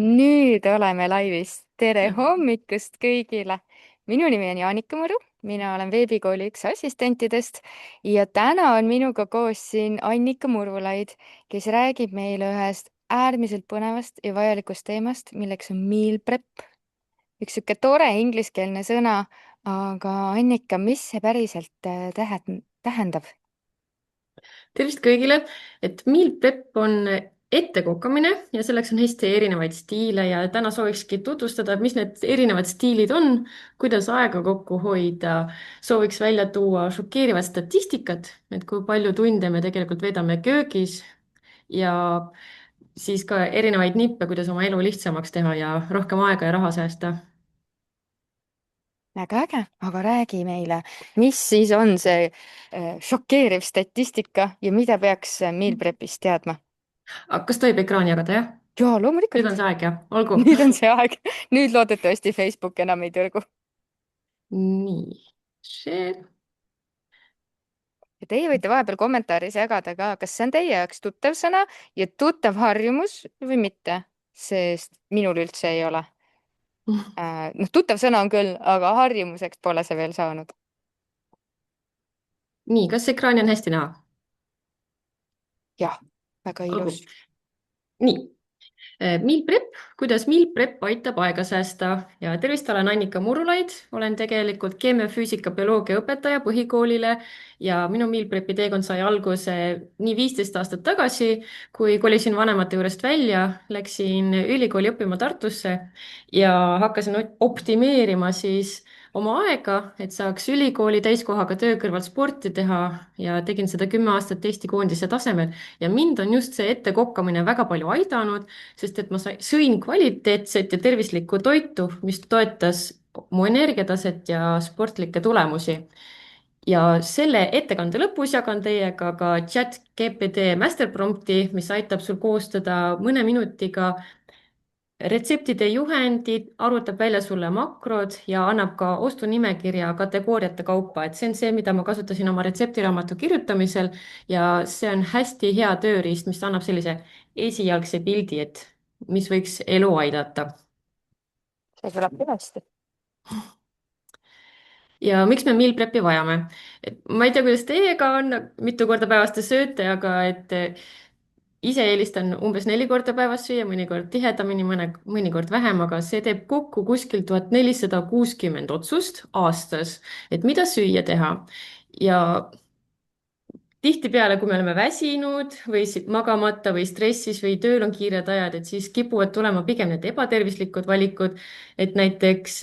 Nüüd oleme laivis. Tere hommikust kõigile! Minu nimi on Jaanika Mõru, mina olen veebikooli üks assistentidest ja täna on minuga koos siin Annika Murulaid, kes räägib meile ühest äärmiselt põnevast ja vajalikust teemast, milleks on meal prep. Üks sihuke tore ingliskeelne sõna, aga Annika, mis see päriselt tähendab? Tervist kõigile, et meal prep on ettekokamine ja selleks on hästi erinevaid stiile ja täna soovikski tutvustada, mis need erinevad stiilid on, kuidas aega kokku hoida. Sooviks välja tuua šokeerivat statistikat, et kui palju tunde me tegelikult veedame köögis ja siis ka erinevaid nippe, kuidas oma elu lihtsamaks teha ja rohkem aega ja raha säästa. Väga äge, aga räägi meile, mis siis on see šokeeriv statistika ja mida peaks meal prep'ist teadma? Aga kas tohib ekraani jagada, jah? Jaa, Nüüd on loomulikult. see aeg, jah? Olgu. Nüüd on see aeg. Nüüd loodetavasti Facebook enam ei tõrgu. Nii, share. Ja teie võite vahepeal kommentaaris jagada ka, kas see on teie jaoks tuttav sõna ja tuttav harjumus või mitte, sest minul üldse ei ole. Noh, tuttav sõna on küll, aga harjumuseks pole see veel saanud. Nii, kas ekraani on hästi näha? Jah, väga Olgu. ilus. Nii, Meal Prep, kuidas Meal Prep aitab aega säästa ja tervist, olen Annika Murulaid, olen tegelikult keemia, füüsika, bioloogia õpetaja põhikoolile ja minu Meal Prepi teekond sai alguse nii 15 aastat tagasi, kui kolisin vanemate juurest välja, läksin ülikooli õppima Tartusse ja hakkasin optimeerima siis oma aega, et saaks ülikooli täiskohaga töö kõrvalt sporti teha ja tegin seda 10 aastat Eesti koondise tasemel ja mind on just see ettekokkamine väga palju aidanud, sest et ma sõin kvaliteetset ja tervislikku toitu, mis toetas mu energiataset ja sportlikke tulemusi. Ja selle ettekande lõpus jagan teiega ka chat GPT master prompti, mis aitab sul koostada mõne minutiga retseptide juhendid, arvutab välja sulle makrod ja annab ka ostunimekirja kategooriate kaupa, et see on see, mida ma kasutasin oma retseptiraamatu kirjutamisel ja see on hästi hea tööriist, mis annab sellise esialgse pildi, et mis võiks elu aidata. See kõlab kenasti. Ja miks me meal prep'i vajame? Et ma ei tea, kuidas teiega on, mitu korda päevas te sööte, aga et ise eelistan umbes 4 korda päevas süüa, mõnikord tihedamini, mõnikord vähem, aga see teeb kokku kuskil 1460 otsust aastas, et mida süüa teha. Ja tihtipeale, kui me oleme väsinud või magamata või stressis või tööl on kiired ajad, et siis kipuvad tulema pigem need ebatervislikud valikud, et näiteks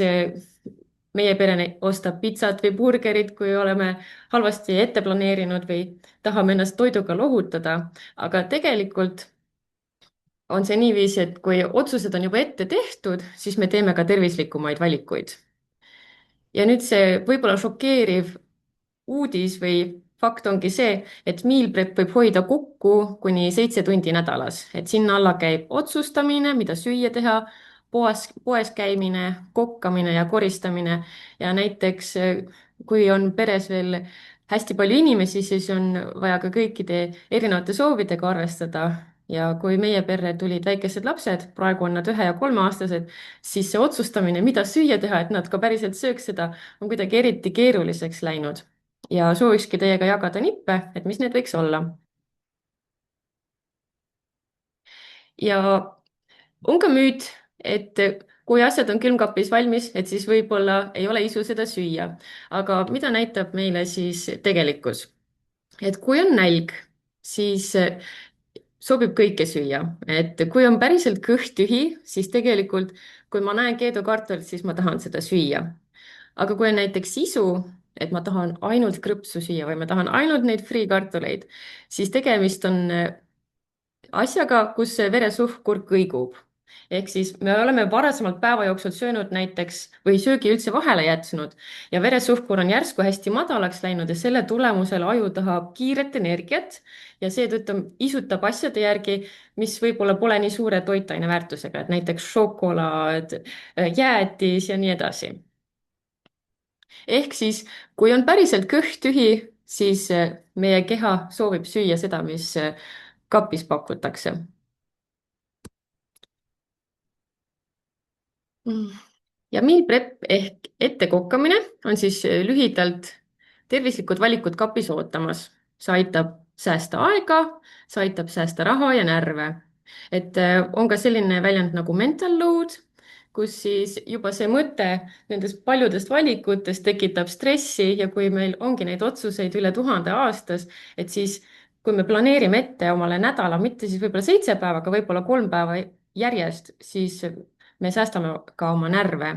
meie pere ostab pitsat või burgerit, kui oleme halvasti ette planeerinud või tahame ennast toiduga lohutada, aga tegelikult on see niiviisi, et kui otsused on juba ette tehtud, siis me teeme ka tervislikumaid valikuid. Ja nüüd see võib-olla šokeeriv uudis või fakt ongi see, et meal prep võib hoida kokku kuni 7 tundi nädalas, et sinna alla käib otsustamine, mida süüa teha, poes käimine, kokkamine ja koristamine ja näiteks kui on peres veel hästi palju inimesi, siis on vaja ka kõikide erinevate soovidega arvestada ja kui meie perre tulid väikesed lapsed, praegu on nad 1- ja 3-aastased, siis see otsustamine, mida süüa teha, et nad ka päriselt sööks seda, on kuidagi eriti keeruliseks läinud ja soovikski teiega jagada nippe, et mis need võiks olla. Ja on ka müüt, et kui asjad on külmkapis valmis, et siis võib-olla ei ole isu seda süüa. aga mida näitab meile siis tegelikkus? Et kui on nälg, siis sobib kõike süüa, et kui on päriselt kõht tühi, siis tegelikult kui ma näen keedukartulit, siis ma tahan seda süüa. aga kui on näiteks sisu, et ma tahan ainult krõpsu süüa või ma tahan ainult neid friikartuleid, siis tegemist on asjaga, kus see veresuhkur kõigub. ehk siis me oleme varasemalt päeva jooksul söönud näiteks või söögi üldse vahele jätnud ja veresuhkur on järsku hästi madalaks läinud ja selle tulemusel aju tahab kiiret energiat ja seetõttu isutab asjade järgi, mis võib-olla pole nii suure toitaine väärtusega, et näiteks šokolaad, jäätis ja nii edasi. Ehk siis, kui on päriselt kõht tühi, siis meie keha soovib süüa seda, mis kapis pakutakse. Mm. ja meal prep ehk ettekokkamine on siis lühidalt tervislikud valikud kapis ootamas. See aitab säästa aega, see aitab säästa raha ja närve. et on ka selline väljend nagu mental load, kus siis juba see mõte nendest paljudest valikutest tekitab stressi ja kui meil ongi neid otsuseid üle 1000 aastas, et siis kui me planeerime ette omale nädala, mitte siis võib-olla 7 päeva, aga võib-olla 3 päeva järjest, siis me säästame ka oma närve.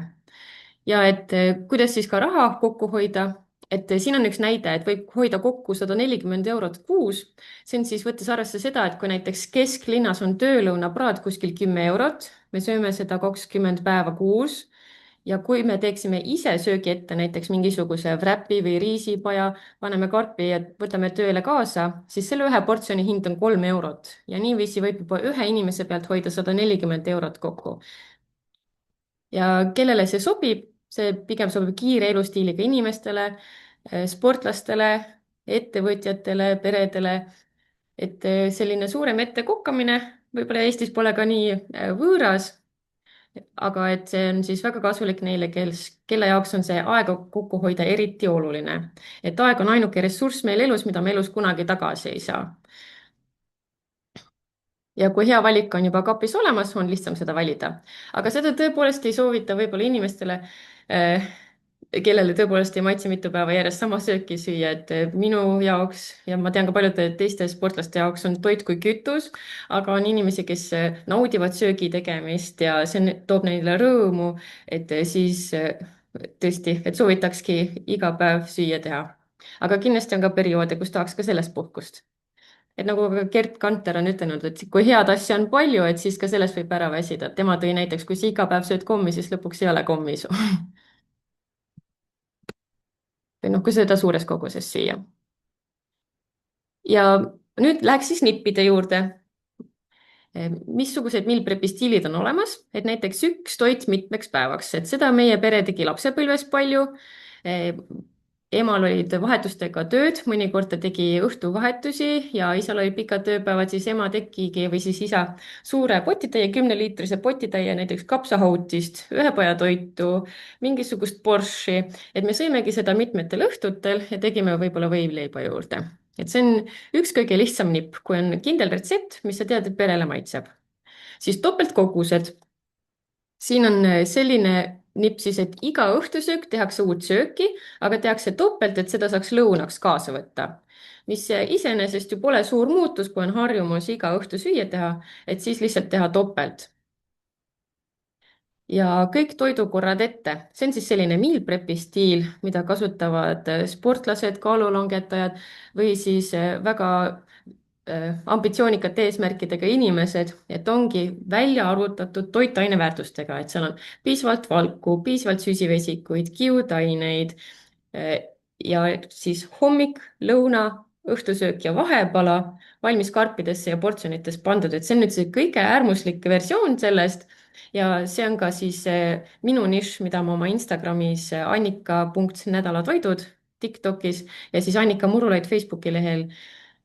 ja et kuidas siis ka raha kokku hoida, et siin on üks näide, et võib hoida kokku 140 eurot kuus. see on siis võttes arvesse seda, et kui näiteks kesklinnas on töölõunapraad kuskil 10 eurot, me sööme seda 20 päeva kuus ja kui me teeksime ise söögi ette näiteks mingisuguse wrapi või riisipaja, paneme karpi ja võtame tööle kaasa, siis selle ühe portsjoni hind on 3 eurot ja niiviisi võib juba ühe inimese pealt hoida 140 eurot kokku. ja kellele see sobib, see pigem sobib kiire elustiiliga inimestele, sportlastele, ettevõtjatele, peredele, et selline suurem ettekokkamine võib-olla Eestis pole ka nii võõras, aga et see on siis väga kasulik neile, kelle jaoks on see aega kokku hoida eriti oluline. et aeg on ainuke ressurss meil elus, mida me elus kunagi tagasi ei saa. ja kui hea valik on juba kapis olemas, on lihtsam seda valida. aga seda tõepoolest ei soovita võib-olla inimestele, eh, kellele tõepoolest ei maitse mitu päeva järjest sama sööki süüa, et minu jaoks ja ma tean ka paljude teiste sportlaste jaoks on toit kui kütus, aga on inimesi, kes naudivad söögi tegemist ja toob neile rõõmu, et siis tõesti, et soovitakski iga päev süüa teha. aga kindlasti on ka perioode, kus tahaks ka sellest puhkust. et nagu ka Gerd Kanter on ütelnud, et kui head asja on palju, et siis ka sellest võib ära väsida. tema tõi näiteks, kui sa iga päev sööd kommi, siis lõpuks ei ole kommisu. või noh, kui seda suures koguses süüa. ja nüüd läheks siis nippide juurde. Missugused meal prep'i stiilid on olemas, et näiteks üks toit mitmeks päevaks, et seda meie pere tegi lapsepõlves palju. emal olid vahetustega tööd, mõnikord ta tegi õhtuvahetusi ja isal olid pikad tööpäevad, siis ema tegigi või siis isa suure potitäie, 10-liitrise potitäie näiteks kapsahautist, ühepajatoitu, mingisugust borši, et me sõimegi seda mitmetel õhtutel ja tegime võib-olla võileiba juurde. et see on üks kõige lihtsam nipp, kui on kindel retsept, mis sa tead, et perele maitseb. siis topeltkogused. siin on selline nipp siis, et iga õhtusöök tehakse uut sööki, aga tehakse topelt, et seda saaks lõunaks kaasa võtta. mis iseenesest ju pole suur muutus, kui on harjumus iga õhtu süüa teha, et siis lihtsalt teha topelt. ja kõik toidukorrad ette, see on siis selline meal prep'i stiil, mida kasutavad sportlased, kaalulangetajad või siis väga ambitsioonikate eesmärkidega inimesed, et ongi välja arvutatud toitaine väärtustega, et seal on piisavalt valku, piisavalt süsivesikuid, kiudaineid ja siis hommik, lõuna, õhtusöök ja vahepala valmis karpidesse ja portsjonites pandud, et see on nüüd see kõige äärmuslik versioon sellest ja see on ka siis minu nišš, mida ma oma Instagramis annika.nädalatoidud TikTokis ja siis Annika Murulaid Facebooki lehel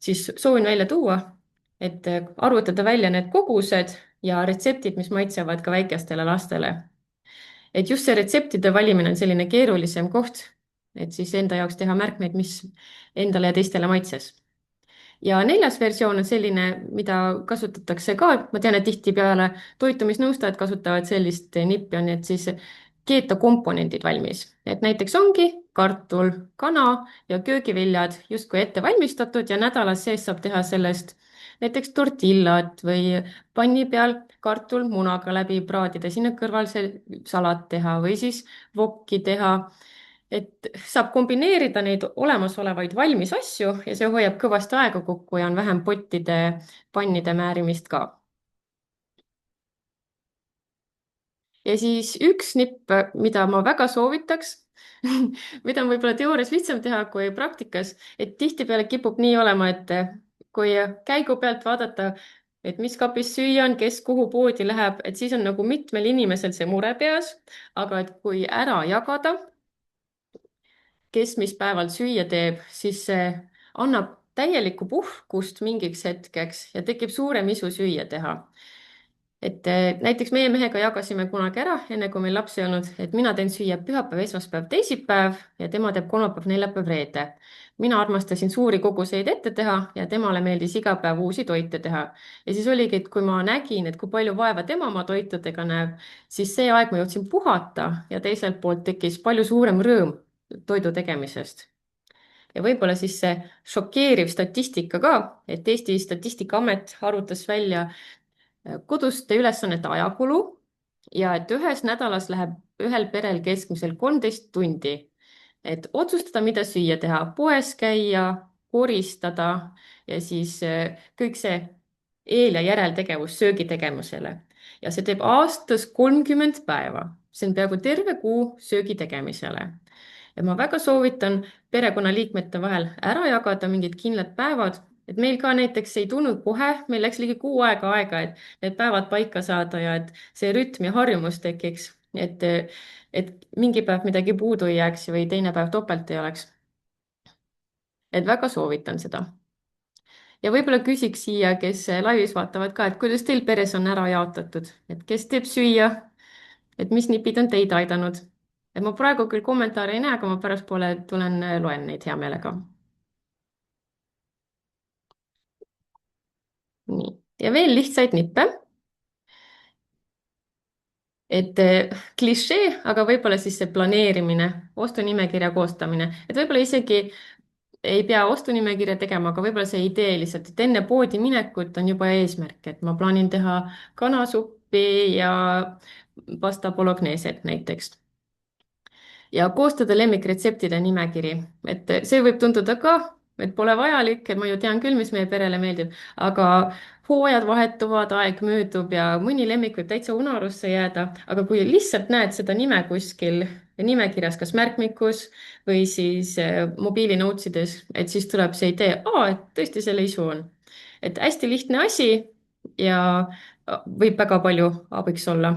siis soovin välja tuua, et arvutada välja need kogused ja retseptid, mis maitsevad ka väikestele lastele. et just see retseptide valimine on selline keerulisem koht, et siis enda jaoks teha märkmeid, mis endale ja teistele maitses. ja neljas versioon on selline, mida kasutatakse ka, ma tean, et tihtipeale toitumisnõustajad kasutavad sellist nippi, on, et siis keeta komponendid valmis, et näiteks ongi kartul, kana ja köögiviljad justkui ette valmistatud ja nädala sees saab teha sellest näiteks tortillat või panni peal kartul munaga läbi praadida, sinna kõrval see salat teha või siis vokki teha et saab kombineerida neid olemasolevaid valmis asju ja see hoiab kõvasti aega kokku ja on vähem pottide, pannide määrimist ka. ja siis üks nipp, mida ma väga soovitaks, mida on võib-olla teoorias lihtsam teha kui praktikas, et tihtipeale kipub nii olema, et kui käigu pealt vaadata, et mis kapis süüa on, kes kuhu poodi läheb, et siis on nagu mitmel inimesel see mure peas, aga et kui ära jagada kes mis päeval süüa teeb, siis see annab täielikku puhkust mingiks hetkeks ja tekib suurem isu süüa teha. Näiteks meie mehega jagasime kunagi ära, enne kui meil lapsi ei olnud, et mina teen süüa pühapäev, esmaspäev, teisipäev ja tema teeb kolmapäev, neljapäev, reede. mina armastasin suuri koguseid ette teha ja temale meeldis iga päev uusi toite teha. ja siis oligi, et kui ma nägin, et kui palju vaeva tema oma toitudega näeb, siis see aeg ma jõudsin puhata ja teiselt poolt tekkis palju suurem rõõm toidu tegemisest. Ja võib-olla siis see šokeeriv statistika ka, et Eesti Statistikaamet arvutas välja koduste ülesannete ajakulu ja et ühes nädalas läheb ühel perel keskmiselt 13 tundi, et otsustada, mida süüa teha, poes käia, koristada ja siis kõik see eel- ja järeltegevus söögi tegemisele. ja see teeb aastas 30 päeva, see on peaaegu terve kuu söögi tegemisele ja ma väga soovitan perekonnaliikmete vahel ära jagada mingid kindlad päevad, et meil ka näiteks ei tulnud kohe, meil läks ligi kuu aega, et need päevad paika saada ja et see rütm ja harjumus tekiks, et mingi päev midagi puudu ei jääks või teine päev topelt ei oleks. et väga soovitan seda. ja võib-olla küsiks siia, kes laivis vaatavad ka, et kuidas teil peres on ära jaotatud, et kes teeb süüa, et mis nipid on teid aidanud. et ma praegu küll kommentaare ei näe, aga ma pärastpoole tulen loen neid hea meelega. nii, ja veel lihtsaid nippe, et klišee, aga võib-olla siis see planeerimine, ostunimekirja koostamine, et võib-olla isegi ei pea ostunimekirja tegema, aga võib-olla see idee lihtsalt, et enne poodi minekut on juba eesmärk, et ma plaanin teha kanasuppi ja pasta bolognese't näiteks ja koostada lemmikretseptide nimekiri, et see võib tunduda ka, et pole vajalik, et ma ju tean küll, mis meie perele meeldib, aga hooajad vahetuvad, aeg möödub ja mõni lemmik võib täitsa unarusse jääda, aga kui lihtsalt näed seda nime kuskil nimekirjas, kas märkmikus või siis mobiilinotesides, et siis tuleb see idee, et tõesti selle isu on. et hästi lihtne asi ja võib väga palju abiks olla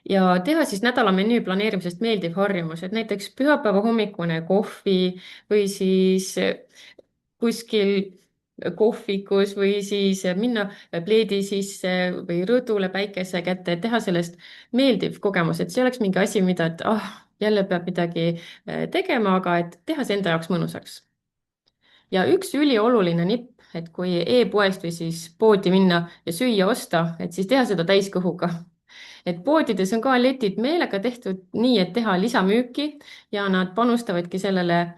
ja teha siis nädala menüü planeerimisest meeldiv harjumus, et näiteks pühapäeva hommikune kohvi või siis kuskil kohvikus või siis minna pleedi sisse või rõdule päikese kätte, et teha sellest meeldiv kogemus, et see oleks mingi asi, mida, et jälle peab midagi tegema, aga et teha see enda jaoks mõnusaks. ja üks ülioluline nipp, et kui e-poest või siis poodi minna ja süüa osta, et siis teha seda täiskõhuga. et poodides on ka letid meelega tehtud nii, et teha lisamüüki ja nad panustavadki sellele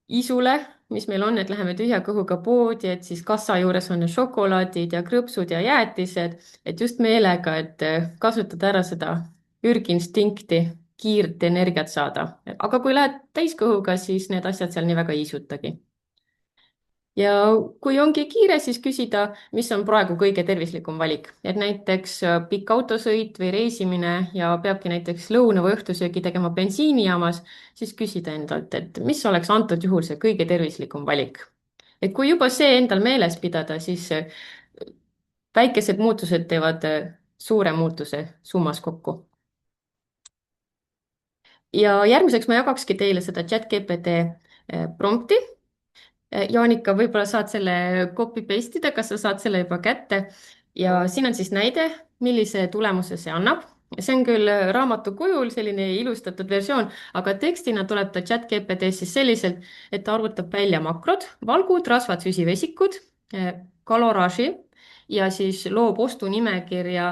isule, mis meil on, et läheme tühja kõhuga poodi, et siis kassa juures on šokolaadid ja krõpsud ja jäätised, et just meelega, et kasutada ära seda ürginstinkti, kiirt energiat saada. aga kui lähed täiskõhuga, siis need asjad seal nii väga ei isutagi ja kui ongi kiire, siis küsida, mis on praegu kõige tervislikum valik, et näiteks pikk autosõit või reisimine ja peabki näiteks lõuna või õhtusöögi tegema bensiinijaamas, siis küsida endalt, et mis oleks antud juhul see kõige tervislikum valik. et kui juba see endal meeles pidada, siis väikesed muutused teevad suure muutuse summas kokku. ja järgmiseks ma jagakski teile seda chat-GPT prompti. Jaanika, võib-olla saad selle copy paste ida, kas sa saad selle juba kätte ja siin on siis näide, millise tulemuse see annab. see on küll raamatu kujul selline ilustatud versioon, aga tekstina tuleb ta chat-GPT-s siis selliselt, et ta arvutab välja makrod, valgud, rasvad, süsivesikud, kaloraaži ja siis loob ostunimekirja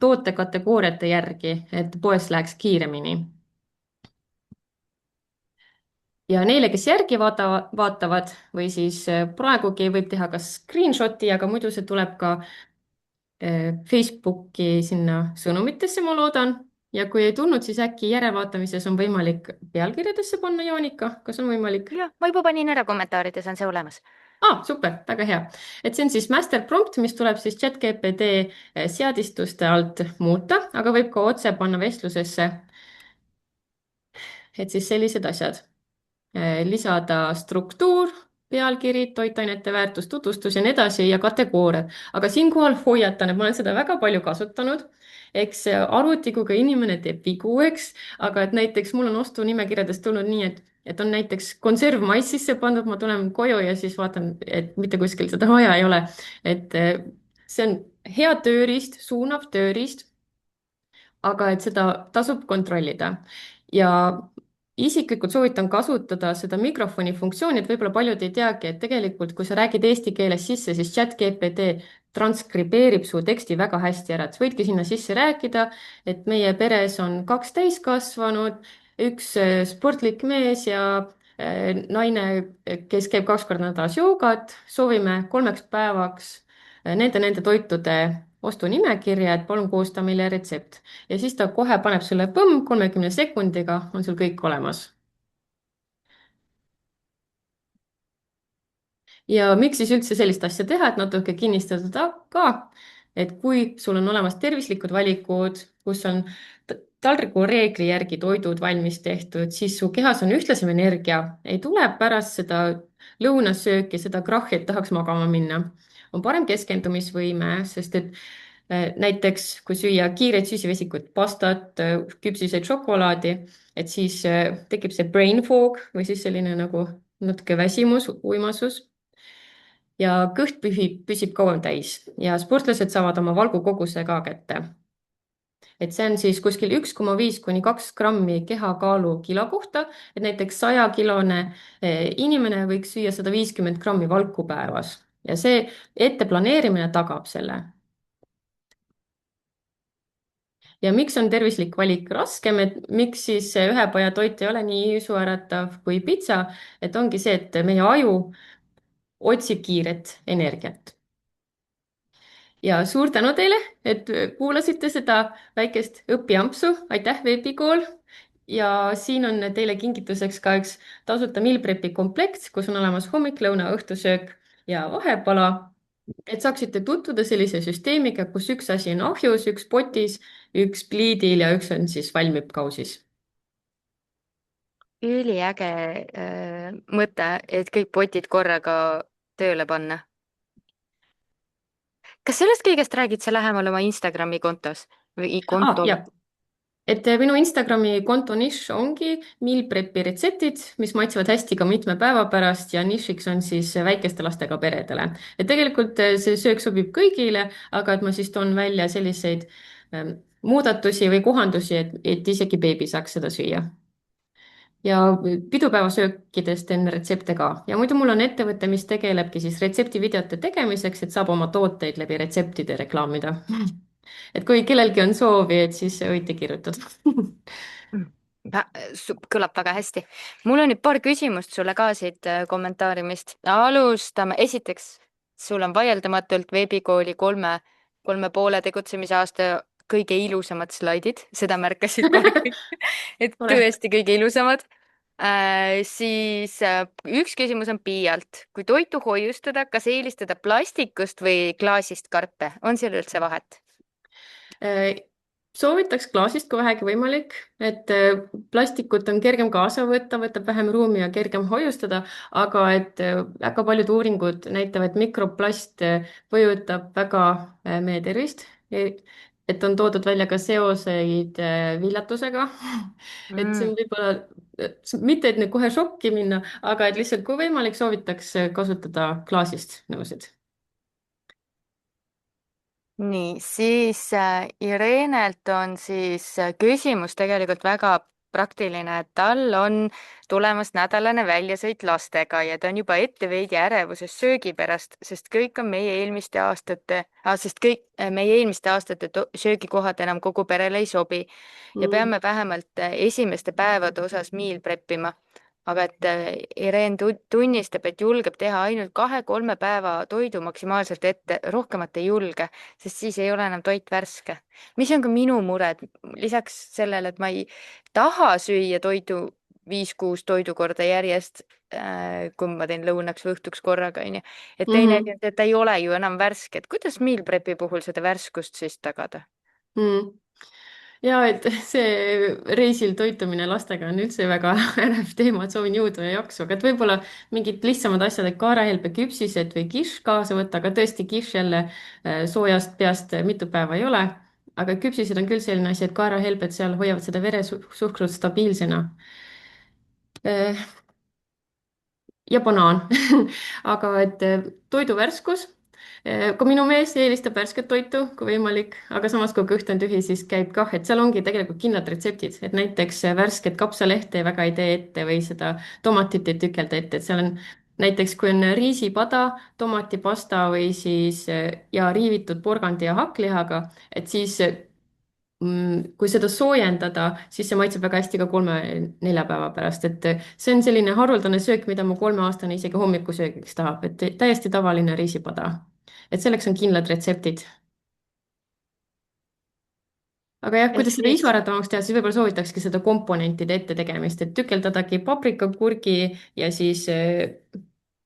tootekategooriate järgi, et poes läheks kiiremini ja neile, kes järgi vaatavad või siis praegugi võib teha ka screenshot'i, aga muidu see tuleb ka Facebooki sinna sõnumitesse, ma loodan. ja kui ei tulnud, siis äkki järelvaatamises on võimalik pealkirjadesse panna, Jaanika, kas on võimalik? jah, ma juba panin ära kommentaarides, on see olemas. Super, väga hea. et see on siis master prompt, mis tuleb siis chat-GPT seadistuste alt muuta, aga võib ka otse panna vestlusesse. et siis sellised asjad lisada struktuur, pealkiri, toitainete väärtus, tutvustus ja nii edasi ja kategooriad. aga siinkohal hoiatan, et ma olen seda väga palju kasutanud. eks arvuti kui ka inimene teeb vigu, eks, aga et näiteks mul on ostunimekirjadest tulnud nii, et on näiteks konservmaiss sisse pandud, ma tulen koju ja siis vaatan, et mitte kuskil seda vaja ei ole. et see on hea tööriist, suunav tööriist, aga et seda tasub kontrollida. ja isiklikult soovitan kasutada seda mikrofoni funktsiooni, et võib-olla paljud ei teagi, et tegelikult, kui sa räägid eesti keeles sisse, siis ChatGPT transkribeerib su teksti väga hästi ära, et sa võidki sinna sisse rääkida, et meie peres on kaks täiskasvanut, üks sportlik mees ja naine, kes käib kaks korda nädalas joogat, soovime 3 päevaks nende toitude ostunimekirja, et palun koosta meile retsept. Ja siis ta kohe paneb sulle põmm, 30 sekundiga on sul kõik olemas. Ja miks siis üldse sellist asja teha, et natuke kinnistada ta ka, et kui sul on olemas tervislikud valikud, kus on taldriku reegli järgi toidud valmis tehtud, siis su kehas on ühtlasem energia, ei tule pärast seda lõunasööki seda krahhi, et tahaks magama minna. on parem keskendumisvõime, sest et näiteks kui süüa kiireid süsivesikuid, pastat, küpsiseid šokolaadi, et siis tekib see brain fog või siis selline nagu natuke väsimus, uimasus ja kõht püsib kauem täis ja sportlased saavad oma valgukoguse ka kätte. et see on siis kuskil 1,5 kuni 2 grammi kehakaalu kilo kohta, et näiteks 100-kilone inimene võiks süüa 150 grammi valku päevas ja see ette planeerimine tagab selle. Ja miks on tervislik valik raskem, et miks siis ühepaja toit ei ole nii isuäratav kui pitsa, et ongi see, et meie aju otsib kiiret energiat. Ja suur tänu teile, et kuulasite seda väikest õpiampsu, aitäh, veebikool. Ja siin on teile kingituseks ka üks tasuta meal prep'i komplekt, kus on olemas hommik, lõuna, õhtusöök ja vahepala. et saaksite tutvuda sellise süsteemiga, kus üks asi on ahjus, üks potis, üks pliidil ja üks on siis valmib kausis. üliäge mõte, et kõik potid korraga tööle panna. kas sellest kõigest räägid sa lähemal oma Instagrami kontos või kontol? Ja et minu Instagrami konto nišš ongi meal prep'i retseptid, mis maitsevad hästi ka mitme päeva pärast ja nišiks on siis väikeste lastega peredele. et tegelikult see söök sobib kõigile, aga et ma siis toon välja selliseid muudatusi või kohandusi, et isegi beebi saaks seda süüa. Ja pidupäevasöökidest teen retsepte ka ja muidu mul on ettevõte, mis tegelebki siis retseptivideote tegemiseks, et saab oma tooteid läbi retseptide reklaamida. et kui kellelgi on soovi, et siis võite kirjutada. Mm. kõlab väga hästi. mul on nüüd paar küsimust sulle ka siit kommentaarimist. alustame. esiteks, sul on vaieldamatult veebikooli kolme poole tegutsemise aasta kõige ilusamad slaidid, seda märkasid kohe kõik, et tore. tõesti kõige ilusamad. Siis üks küsimus on Piialt. kui toitu hoiustada, kas eelistada plastikust või klaasist karpe? On seal üldse vahet? Soovitaks klaasist, kui vähegi võimalik, et plastikut on kergem kaasa võtta, võtab vähem ruumi ja kergem hoiustada, aga et väga paljud uuringud näitavad, et mikroplast mõjutab väga meie tervist. et on toodud välja ka seoseid viljatusega. et see Mm. on võib-olla, mitte et nüüd kohe šokki minna, aga et lihtsalt kui võimalik, soovitaks kasutada klaasist nõusid. Nii, siis Irenelt on siis küsimus tegelikult väga praktiline, et tal on tulemas nädalane väljasõit lastega ja ta on juba ette veidi ärevuses söögi pärast, sest kõik on meie eelmiste aastate söögikohad enam kogu perele ei sobi ja Mm. peame vähemalt esimeste päevade osas meal prep ima. aga et Irene tunnistab, et julgeb teha ainult 2-3 päeva toidu maksimaalselt ette, rohkemat ei julge, sest siis ei ole enam toit värske. mis on ka minu mure, et lisaks sellele, et ma ei taha süüa toidu 5-6 toidukorda järjest, kui ma teen lõunaks või õhtuks korraga, onju. et teine asi Mhm. on see, et ta ei ole ju enam värske, et kuidas meal prep'i puhul seda värskust siis tagada? Mm. ja et see reisil toitumine lastega on üldse väga ärev teema, et soovin jõudu ja jaksu, aga et võib-olla mingid lihtsamad asjad, et kaarahelbe küpsised või kirš kaasa võtta, aga tõesti kirš jälle soojast peast mitu päeva ei ole. aga küpsised on küll selline asi, et kaarahelbed seal hoiavad seda veresuhkrut stabiilsena. ja banaan aga et toidu värskus Ka minu mees eelistab värsket toitu, kui võimalik, aga samas, kui kõht on tühi, siis käib kah, et seal ongi tegelikult kindlad retseptid, et näiteks värsket kapsalehte väga ei tee ette või seda tomatit ei tükelda ette, et seal on näiteks, kui on riisipada, tomatipasta või siis ja riivitud porgandi ja hakklihaga, et siis kui seda soojendada, siis see maitseb väga hästi ka 3-4 päeva pärast, et see on selline haruldane söök, mida mu 3-aastane isegi hommikusöögiks tahab, et täiesti tavaline riisipada. et selleks on kindlad retseptid. aga jah, ehk kuidas seda siis isuäratavamaks teha, siis võib-olla soovitakski seda komponentide ette tegemist, et tükeldadagi paprika, kurgi ja siis,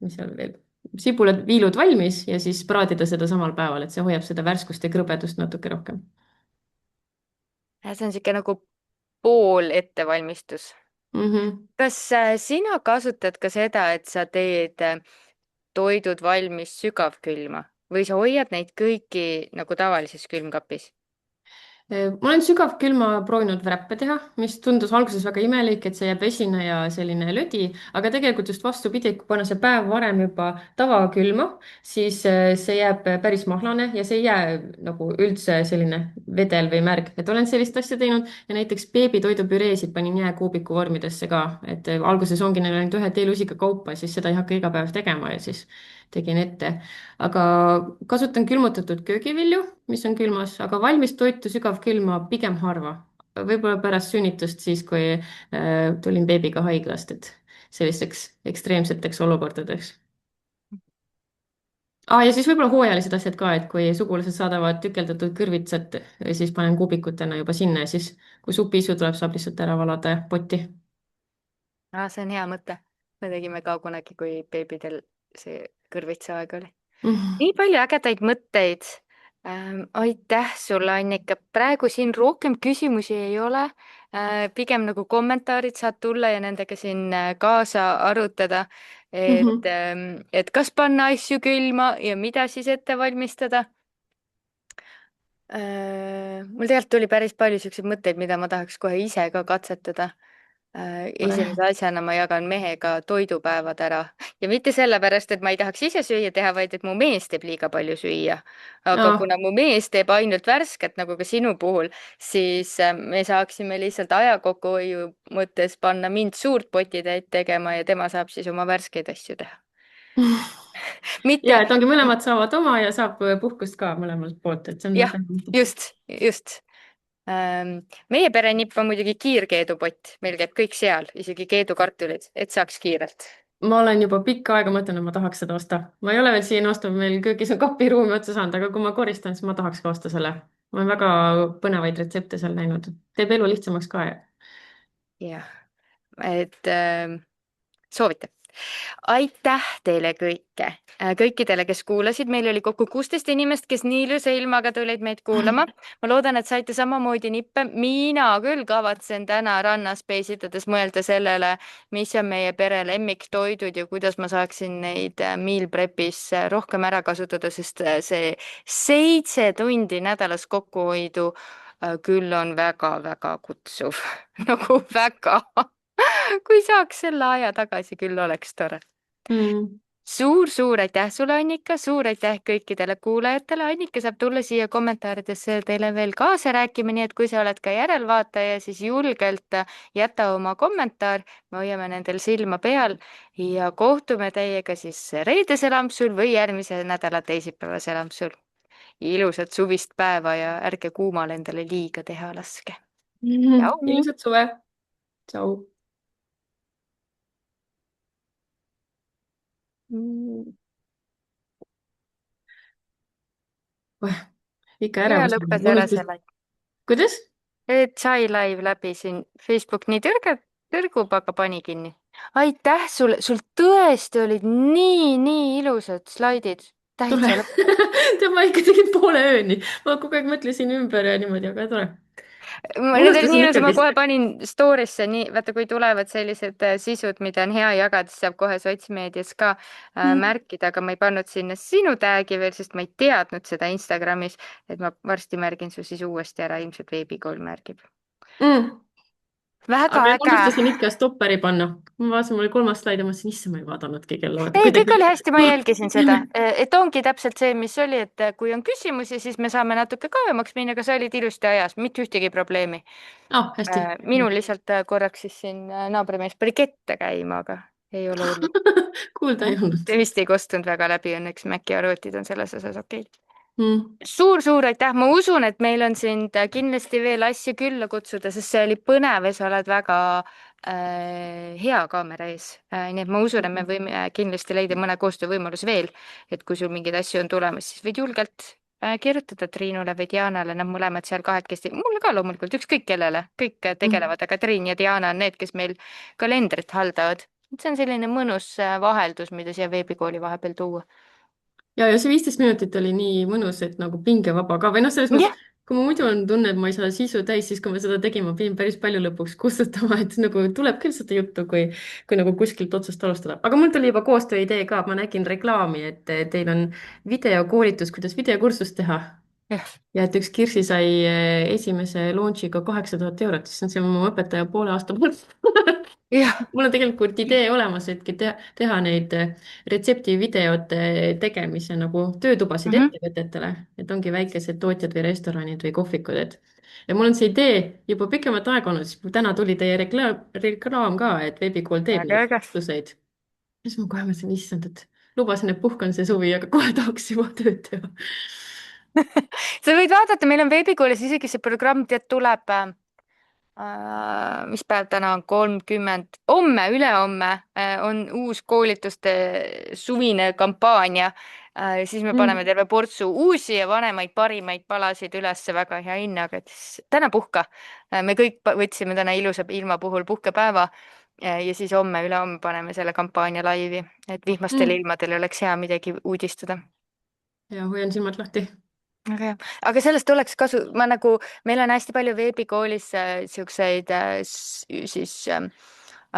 mis seal veel, sibulad, viilud valmis ja siis praadida seda samal päeval, et see hoiab seda värskust ja krõbedust natuke rohkem. see on niisugune nagu pool ettevalmistus. mm. -hmm. kas sina kasutad ka seda, et sa teed toidud valmis sügavkülma või sa hoiad neid kõiki nagu tavalises külmkapis? Ma olen sügavkülma proovinud wrappe teha, mis tundus alguses väga imelik, et see jääb vesine ja selline lödi, aga tegelikult just vastupidi, et kui panna see päev varem juba tavakülma, siis see jääb päris mahlane ja see ei jää nagu üldse selline vedel või märg, et olen sellist asja teinud ja näiteks beebitoidupüreesid panin jääkuubiku vormidesse ka, et alguses ongi neil ainult ühe teelusika kaupa ja siis seda ei hakka iga päev tegema ja siis tegin ette, aga kasutan külmutatud köögivilju, mis on külmas, aga valmis toitu sügavkülma pigem harva. võib-olla pärast sünnitust, siis kui tulin beebiga haiglast, et sellisteks ekstreemseteks olukordadeks. Ja siis võib-olla hooajalised asjad ka, et kui sugulased saadavad tükeldatud kõrvitsat, siis panen kuubikutena juba sinna ja siis, kui supiisu tuleb, saab lihtsalt ära valada potti. See on hea mõte. Me tegime ka kunagi, kui beebidel see kõrvitsaaeg oli. Mhm. Nii palju ägedaid mõtteid. Aitäh sulle, Annika. Praegu siin rohkem küsimusi ei ole. Pigem nagu kommentaarid saad tulla ja nendega siin kaasa arutada. Mhm. Et kas panna asju külma ja mida siis ette valmistada. Mul tegelikult tuli päris palju siukseid mõtteid, mida ma tahaks kohe ise ka katsetada. Tore. Esimese asjana ma jagan mehega toidupäevad ära ja mitte sellepärast, et ma ei tahaks ise süüa teha, vaid et mu mees teeb liiga palju süüa. aga Aa. kuna mu mees teeb ainult värsket, nagu ka sinu puhul, siis me saaksime lihtsalt aja kokkuhoiu mõttes panna mind suurt potitäit tegema ja tema saab siis oma värskeid asju teha. ja, mitte, et ongi, mõlemad saavad oma ja saab puhkust ka mõlemalt poolt, et see on jah, väga hea. just. Meie perenipp on muidugi kiirkeedupott, meil käib kõik seal, isegi keedukartulid, et saaks kiirelt. ma olen juba pikka aega mõtelnud, ma tahaks seda osta. ma ei ole veel siin ostnud, meil köögis on kapiruumi otsa saanud, aga kui ma koristan, siis ma tahaks ka osta selle. ma olen väga põnevaid retsepte seal näinud. teeb elu lihtsamaks ka. jah, et soovitan. Aitäh teile kõikidele, kes kuulasid. Meil oli kokku 16 inimest, kes nii ilusa ilmaga tulid meid kuulama. Ma loodan, et saite samamoodi nippe. Mina küll kavatsen täna rannas peisitades mõelda sellele, mis on meie pere lemmiktoidud ja kuidas ma saaksin neid meal prep'is rohkem ära kasutada, sest see 7 tundi nädalas kokkuhoidu küll on väga-väga kutsuv. Nagu väga. Kui saaks selle aja tagasi, küll oleks tore. Mm. Suur-suur aitäh sulle, Annika, suur aitäh kõikidele kuulajatele. Annika saab tulla siia kommentaaridesse teile veel kaasa rääkima, nii et kui sa oled ka järelvaataja, siis julgelt jäta oma kommentaar. Me hoiame nendel silma peal ja kohtume teiega siis reedesel ampsul või järgmise nädala teisipäevasel ampsul. Ilusat suvist päeva ja ärge kuumale endale liiga teha laske. Tšau! ilusat suve. Tšau. ikka Ja ärevus lõppes ära unustas. selle. kuidas? Chai live läbi siin Facebook nii tõrgub, aga pani kinni. Aitäh sulle, sul tõesti olid nii ilusad slaidid. tore. Täitsa lõpp. tead, ma ikka tegin poole ööni, ma kogu aeg mõtlesin ümber ja niimoodi, aga tore. Need olid nii unustasin ilusad, ma ikkagist. kohe panin story'sse nii, vaata kui tulevad sellised sisud, mida on hea jagada, siis saab kohe sotsmeedias ka märkida, aga ma ei pannud sinna sinu tag'i veel, sest ma ei teadnud seda Instagramis, et ma varsti märgin su siis uuesti ära, ilmselt Veebikool märgib. Mm. väga aga ma äge. unustasin ikka stopperi panna. Ma vaatasin, mul oli 3 slaid ja mõtlesin, issand, ma ei vaadanudki kella, vaata ei, kõik kuidagi. oli hästi, ma jälgisin seda, et ongi täpselt see, mis oli, et kui on küsimusi, siis me saame natuke kauemaks minna, aga sa olid ilusti ajas, mitte ühtegi probleemi. Ah, hästi. Minul lihtsalt korraks siis siin naabrimees pani kette käima, aga ei ole hullu. Kuulda ei olnud. See vist ei kostunud väga läbi, õnneks Maci arvutid on selles osas okei. Mm. Suur-suur aitäh, ma usun, et meil on sind kindlasti veel asju külla kutsuda, sest see oli põnev ja sa oled väga hea kaamera ees. Nii et ma usun, et me võime kindlasti leida mõne koostöövõimaluse veel. Et kui sul mingeid asju on tulemas, siis võid julgelt kirjutada Triinule või Dianale, nad mõlemad seal kahekesti, mulle ka loomulikult, ükskõik kellele, kõik Mm. tegelevad, aga Triin ja Diana on need, kes meil kalendrit haldavad. See on selline mõnus vaheldus, mida siia veebikooli vahepeal tuua. Ja see 15 minutit oli nii mõnus, et nagu pingevaba ka või noh, selles mõttes, jah, kui ma muidu on tunne, et ma ei saa sisu täis, siis kui me seda tegime, ma pidin päris palju lõpuks kustutama, et nagu tuleb küll seda juttu, kui nagu kuskilt otsast alustada. aga mul tuli juba koostööidee ka, ma nägin reklaami, et teil on videokoolitus, kuidas videokursust teha. jah, Ja et üks Kirsi sai esimese launch'iga 8000 eurot, siis see on mu õpetaja poole aasta palk. jah. mul on tegelikult idee olemas, et teha neid retseptivideote tegemise nagu töötubasid Mhm. ettevõtetele, et ongi väikesed tootjad või restoranid või kohvikud, et ja mul on see idee juba pikemat aega olnud, siis täna tuli teie reklaam ka, et veebikool teeb väga neid äge. kursuseid. siis ma kohe mõtlesin, issand, et lubasin, et puhkan see suvi, aga kohe tahaks juba tööd teha. sa võid vaadata, meil on veebikoolis isegi see programm, tead, tuleb, mis päev täna on, 30, homme, ülehomme on uus koolituste suvine kampaania. Siis me paneme Mm. terve portsu uusi ja vanemaid parimaid palasid ülesse väga hea hinnaga, et siis täna puhka. Me kõik võtsime täna ilusa ilma puhul puhkepäeva ja siis homme, ülehomme paneme selle kampaania laivi, et vihmastel Mm. ilmadel oleks hea midagi uudistada. Ja hoian silmad lahti. väga hea, aga sellest oleks kasu, ma nagu, meil on hästi palju veebikoolis siukseid siis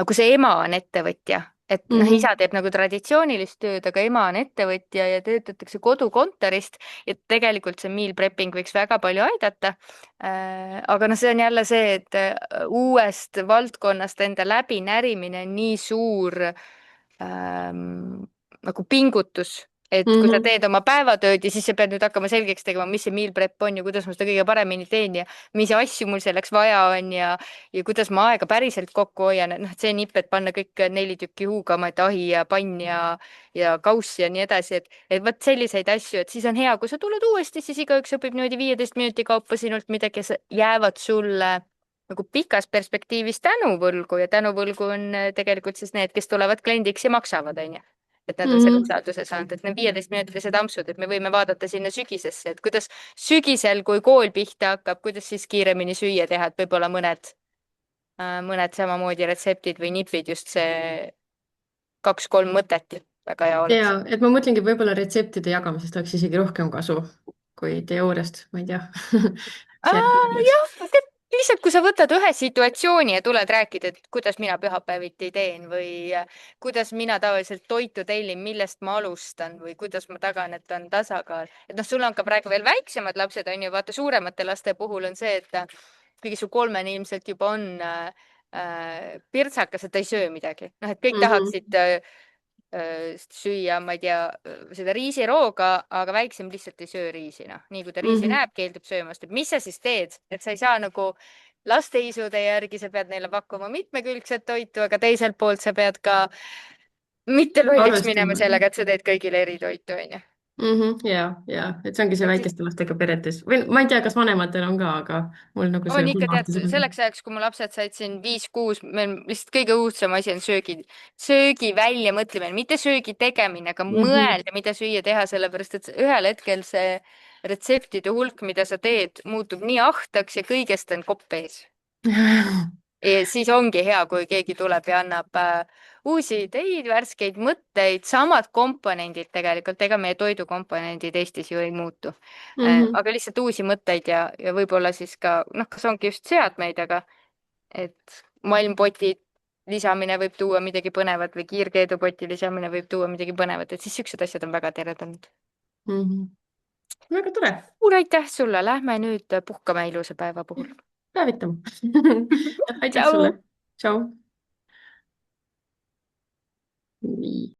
kus ema on ettevõtja, et noh, isa Mhm. teeb nagu traditsioonilist tööd, aga ema on ettevõtja ja töötatakse kodukontorist ja tegelikult see meal prepping võiks väga palju aidata. aga noh, see on jälle see, et uuest valdkonnast enda läbinärimine on nii suur nagu pingutus, et kui sa Mhm. teed oma päevatööd ja siis sa pead nüüd hakkama selgeks tegema, mis see meal prep on ja kuidas ma seda kõige paremini teen ja mis asju mul selleks vaja on ja kuidas ma aega päriselt kokku hoian, et noh, et see nipp, et panna kõik 4 tükki huugamaid, ahi ja pann ja kauss ja nii edasi, et vot selliseid asju, et siis on hea, kui sa tuled uuesti, siis igaüks õpib niimoodi 15 minuti kaupa sinult midagi, jäävad sulle nagu pikas perspektiivis tänuvõlgu ja tänuvõlgu on tegelikult siis need, kes tulevad kliendiks ja maksavad, onju. Et nad on selle Mhm. usalduse saanud, et need 15-minutilised ampsud, et me võime vaadata sinna sügisesse, et kuidas sügisel, kui kool pihta hakkab, kuidas siis kiiremini süüa teha, et võib-olla mõned samamoodi retseptid või nipid, just see 2-3 mõtet väga hea Ja oleks. et ma mõtlengi, et võib-olla retseptide jagamisest oleks isegi rohkem kasu kui teooriast, ma ei tea. see oleks. jah, tead, lihtsalt kui sa võtad ühe situatsiooni ja tuled rääkida, et kuidas mina pühapäeviti teen või kuidas mina tavaliselt toitu tellin, millest ma alustan või kuidas ma tagan, et on tasakaal. Et noh, sul on ka praegu veel väiksemad lapsed, on ju, vaata suuremate laste puhul on see, et kuigi su kolmene ilmselt juba on pirtsakas, et ta ei söö midagi. noh, et kõik Mhm. tahaksid süüa, ma ei tea, seda riisirooga, aga väiksem lihtsalt ei söö riisi, noh. nii kui ta riisi Mhm. näeb, keeldub söömast, et mis sa siis teed, et sa ei saa nagu laste isude järgi, sa pead neile pakkuma mitmekülgset toitu, aga teiselt poolt sa pead ka mitte lolliks minema Arvestama. sellega, et sa teed kõigile eritoitu, onju. Ja, et see ongi see et siis väikeste lastega peredes või ma ei tea, kas vanematel on ka, aga mul nagu on see ikka, tead, hõlmatus on. selleks ajaks, kui mu lapsed said siin 5-6, meil lihtsalt kõige õudsem asi on söögi väljamõtlemine, mitte söögi tegemine, aga Mhm. mõelda, mida süüa teha, sellepärast et ühel hetkel see retseptide hulk, mida sa teed, muutub nii ahtaks ja kõigest on kopp ees. Ja siis ongi hea, kui keegi tuleb ja annab uusi ideid, värskeid mõtteid, samad komponendid tegelikult, ega meie toidukomponendid Eestis ju ei muutu. Mhm. Aga lihtsalt uusi mõtteid ja võib-olla siis ka, noh, kas ongi just seadmeid, aga et malmpoti lisamine võib tuua midagi põnevat või kiirkeedupoti lisamine võib tuua midagi põnevat, et siis siuksed asjad on väga teretulnud. Mhm. väga tore. suur aitäh sulle, lähme nüüd puhkame ilusa päeva puhul. teavitama. Aitäh sulle. tšau. Tšau. nii.